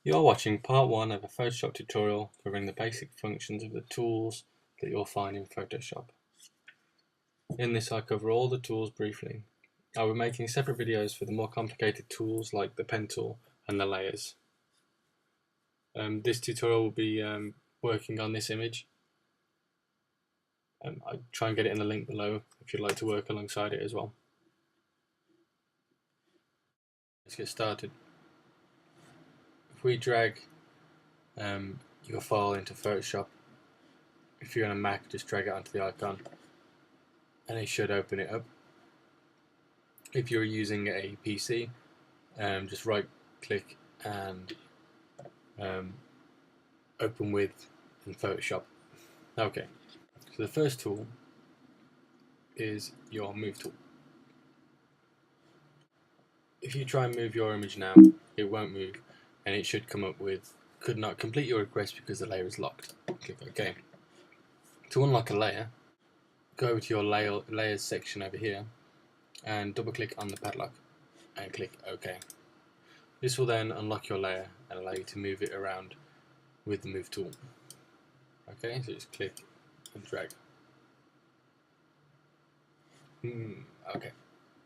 You're watching part 1 of a Photoshop tutorial covering the basic functions of the tools that you'll find in Photoshop. In this I cover all the tools briefly. I'll be making separate videos for the more complicated tools like the pen tool and the layers. This tutorial will be working on this image. I'll try and get it in the link below if you'd like to work alongside it as well. Let's get started. If we drag your file into Photoshop, if you're on a Mac, just drag it onto the icon and it should open it up. If you're using a PC, just right click and open with in Photoshop. Okay, so the first tool is your move tool. If you try and move your image now, it won't move and it should come up with could not complete your request because the layer is locked. Click OK. To unlock a layer, go to your layers section over here and double click on the padlock and click OK. This will then unlock your layer and allow you to move it around with the move tool. Okay, so just click and drag. Okay,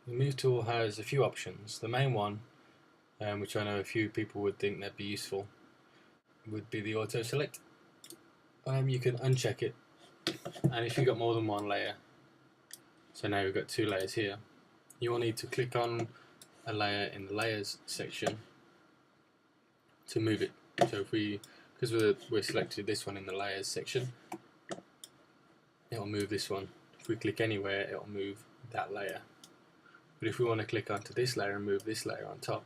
the move tool has a few options. The main one, which I know a few people would think that'd be useful, would be the auto select. You can uncheck it, and if you've got more than one layer, so now we've got two layers here, you will need to click on a layer in the layers section to move it. So if because we're selected this one in the layers section, it'll move this one. If we click anywhere, it'll move that layer. But if we want to click onto this layer and move this layer on top,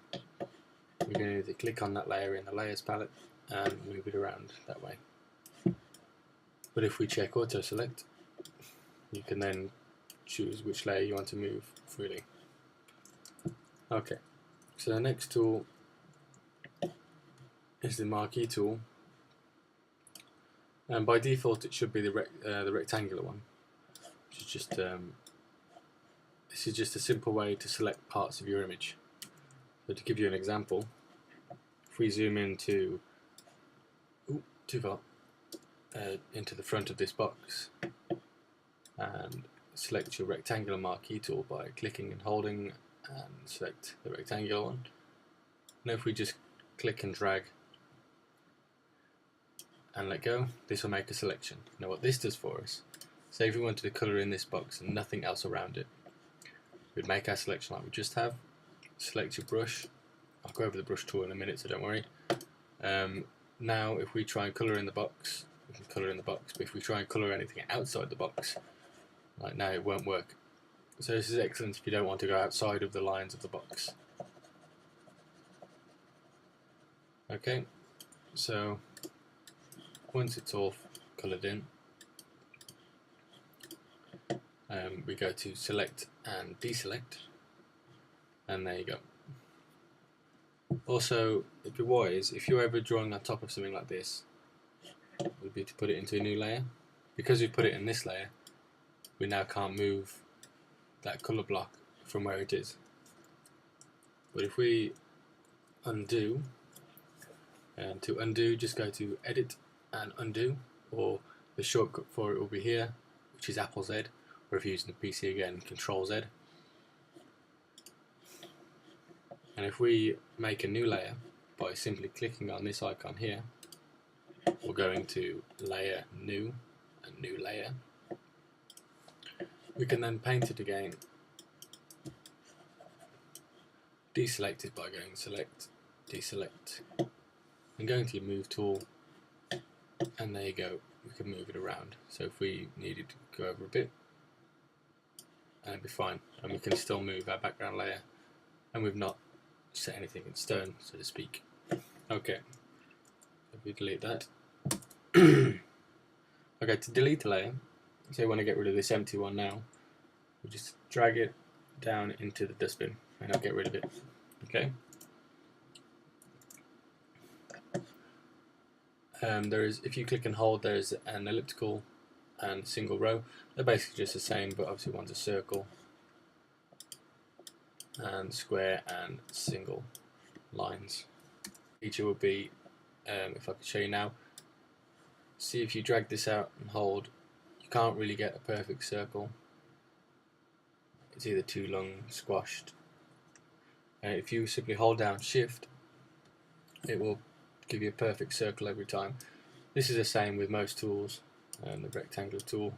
we're going to need to click on that layer in the layers palette and move it around that way. But if we check auto select, you can then choose which layer you want to move freely. Okay, so the next tool is the marquee tool, and by default it should be the rectangular one, which is just this is just a simple way to select parts of your image. So to give you an example, if we zoom into into the front of this box and select your rectangular marquee tool by clicking and holding and select the rectangular one. Now if we just click and drag and let go, this will make a selection. Now what this does for us, say if we wanted to colour in this box and nothing else around it, we'd make our selection like we just have, select your brush. I'll go over the brush tool in a minute, so don't worry. Now if we try and colour in the box, we can colour in the box, but if we try and colour anything outside the box, like now, it won't work. So this is excellent if you don't want to go outside of the lines of the box. Okay, so once it's all coloured in, we go to select and deselect, and there you go. Also, it'd be wise if you're ever drawing on top of something like this, would be to put it into a new layer. Because we've put it in this layer, we now can't move that colour block from where it is. But if we undo, and to undo just go to edit and undo, or the shortcut for it will be here, which is Apple Z, or if you're using the PC again, Control Z. And if we make a new layer by simply clicking on this icon here, we're going to layer new and new layer. We can then paint it again, deselect it by going select, deselect, and going to your move tool, and there you go, we can move it around. So if we needed to go over a bit, and it'd be fine, and we can still move our background layer, and we've not set anything in stone, so to speak. Okay, if we delete that. Okay, to delete a layer, so we want to get rid of this empty one now, we just drag it down into the dustbin and I'll get rid of it. Okay. If you click and hold, there's an elliptical and single row. They're basically just the same, but obviously one's a circle and square and single lines. Feature would be if I could show you now, see if you drag this out and hold, you can't really get a perfect circle. It's either too long, squashed. If you simply hold down Shift, it will give you a perfect circle every time. This is the same with most tools. The rectangular tool,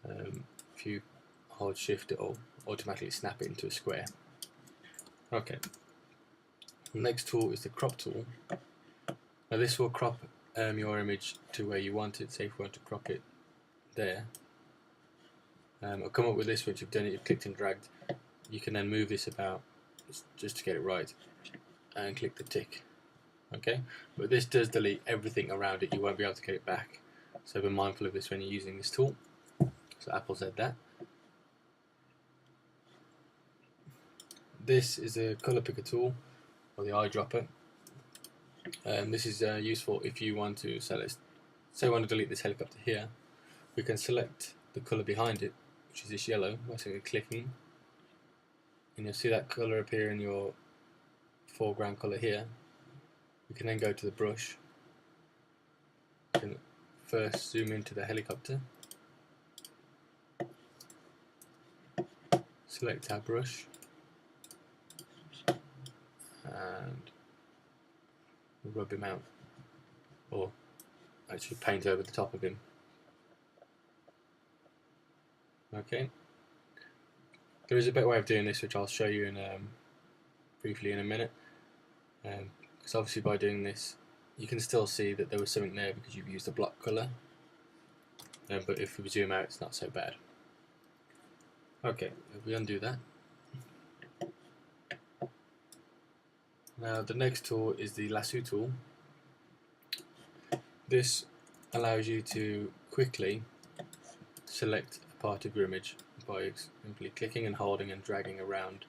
if you hold Shift, it will automatically snap it into a square. Okay. The next tool is the crop tool. Now this will crop your image to where you want it. Say if you want to crop it there, I'll come up with this once you've done it, you've clicked and dragged. You can then move this about just to get it right and click the tick. Okay, but this does delete everything around it, you won't be able to get it back, so be mindful of this when you're using this tool. So Apple said that. This is a colour picker tool, or the eyedropper. This is useful if you want to select, say we want to delete this helicopter here, we can select the colour behind it, which is this yellow, by simply clicking, and you'll see that colour appear in your foreground colour here. We can then go to the brush. We can first zoom into the helicopter, select our brush, and rub him out, or actually paint over the top of him. Okay. There is a better way of doing this, which I'll show you in briefly in a minute. Because obviously by doing this, you can still see that there was something there because you've used a block colour. But if we zoom out, it's not so bad. Okay, if we undo that. Now the next tool is the lasso tool. This allows you to quickly select a part of your image by simply clicking and holding and dragging around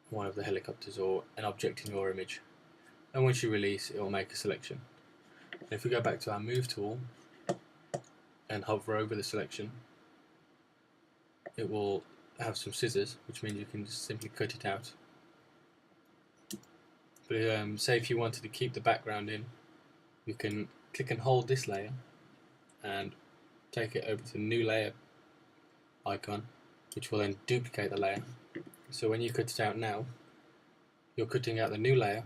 one of the helicopters or an object in your image, and once you release, it will make a selection. If we go back to our move tool and hover over the selection, it will have some scissors, which means you can just simply cut it out. But say if you wanted to keep the background in, you can click and hold this layer and take it over to the new layer icon, which will then duplicate the layer. So when you cut it out now, you're cutting out the new layer,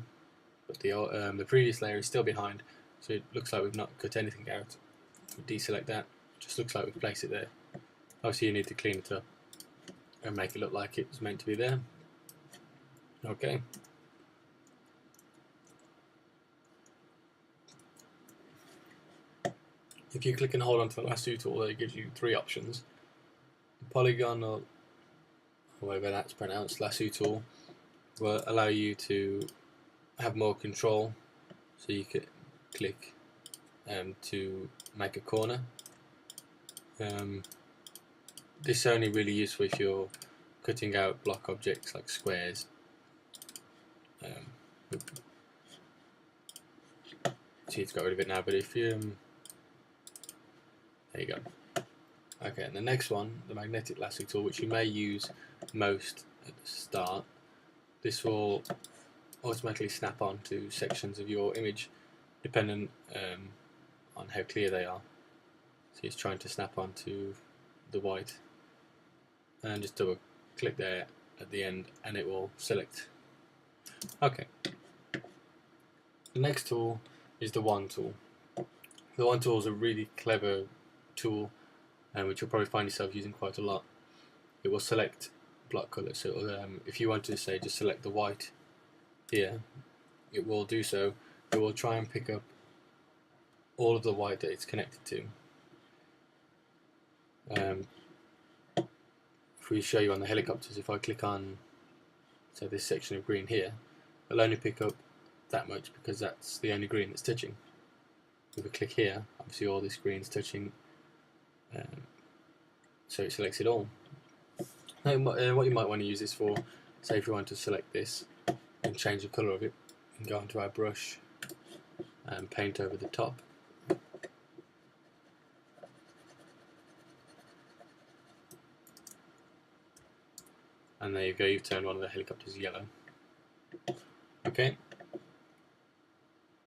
but the previous layer is still behind, so it looks like we've not cut anything out. If we deselect that, it just looks like we've placed it there. Obviously you need to clean it up and make it look like it was meant to be there. Okay. If you click and hold onto the lasso tool, it gives you three options. The polygon, or however that's pronounced, lasso tool, will allow you to have more control, so you can click to make a corner. This is only really useful if you're cutting out block objects like squares. See, it's got rid of it now, but if you there you go. Okay, and the next one, the magnetic lasso tool, which you may use most at the start. This will automatically snap on to sections of your image, depending on how clear they are. So it's trying to snap onto the white, and just double click there at the end, and it will select. Okay. The next tool is the wand tool. The wand tool is a really clever tool, which you'll probably find yourself using quite a lot. It will select block colour, so if you want to say just select the white here, it will do so. It will try and pick up all of the white that it's connected to. If we show you on the helicopters, if I click on say this section of green here, it'll only pick up that much because that's the only green that's touching. If we click here, obviously all this green is touching, so it selects it all. Now, what you might want to use this for, say if you want to select this and change the colour of it, and go onto our brush and paint over the top. And there you go, you've turned one of the helicopters yellow. Okay.